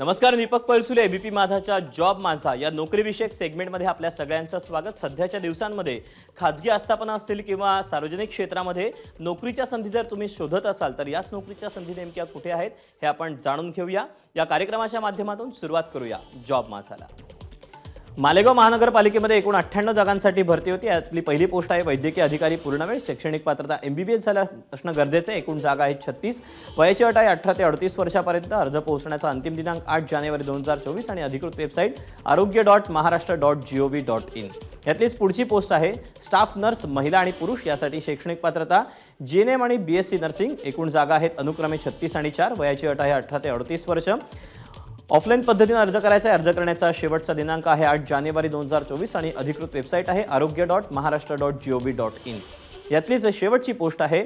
नमस्कार, Deepak Palsule ABP माझाच्या job माझा या नोकरीविषयक सेगमेंटमध्ये आपल्या सगळ्यांचं स्वागत। सध्याच्या दिवसांमध्ये खाजगी आस्थापना असतील किंवा सार्वजनिक क्षेत्रामध्ये नोकरीच्या संधी जर तुम्ही शोधत असाल तर याच नोकरीच्या संधी नेमक्या कुठे आहेत हे आपण जाणून घेऊया। या कार्यक्रमाच्या माध्यमातून सुरुवात करूया जॉब माझाला। मालेगाव महानगरपालिकेमध्ये एकूण 98 जागांसाठी भरती होती। यातली पहिली पोस्ट आहे वैद्यकीय अधिकारी पूर्णवेळ, शैक्षणिक पात्रता MBBS झालं असणं गरजेचं आहे। एकूण जागा आहेत 36। वयाची अट आहे 18 ते 38 वर्षापर्यंत। अर्ज पोहोचण्याचा अंतिम दिनांक 8 जानेवारी 2024 आणि अधिकृत वेबसाईट arogya.maharashtra.gov.in। यातलीच पुढची पोस्ट आहे स्टाफ नर्स महिला आणि पुरुष, यासाठी शैक्षणिक पात्रता GNM आणि BSc नर्सिंग। एकूण जागा आहेत अनुक्रमे 36 आणि 4। वयाची अट आहे 18 ते 38 वर्ष। ऑफलाईन पद्धतीने अर्ज करायचा आहे। अर्ज करण्याचा शेवटचा दिनांक आहे 8 जानेवारी 2024 आणि अधिकृत वेबसाईट आहे arogya.maharashtra.gov.in। यातलीच शेवटची पोस्ट आहे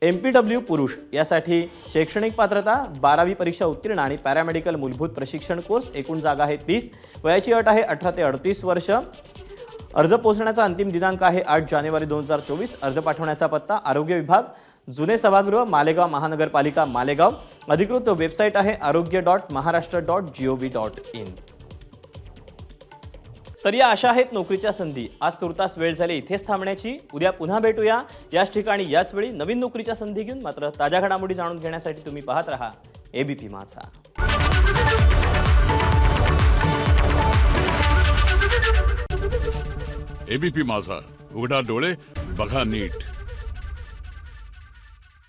MPW पुरुष, यासाठी शैक्षणिक पात्रता 12वी परीक्षा उत्तीर्ण आणि पॅरामेडिकल मूलभूत प्रशिक्षण कोर्स। एकूण जागा आहे 30। वयाची अट आहे 18 ते 38 वर्ष। अर्ज पोहोचण्याचा अंतिम दिनांक आहे 8 जानेवारी 2024। अर्ज पाठवण्याचा पत्ता आरोग्य विभाग, जुने सभागृह, मालेगाव महानगरपालिका मालेगाव। अधिकृत वेबसाईट आहे arogya.maharashtra.gov.in। तर या अशा आहेत नोकरीच्या संधी। आज तुर्तास वेळ झाली इथेच थांबण्याची। उद्या पुन्हा भेटूया याच ठिकाणी याच वेळी नवीन नोकरीच्या संधी घेऊन। मात्र ताज्या घडामोडी जाणून घेण्यासाठी तुम्ही पाहत रहा एबीपी माझा। एबीपी माझा, उघडा डोळे बघा नीट।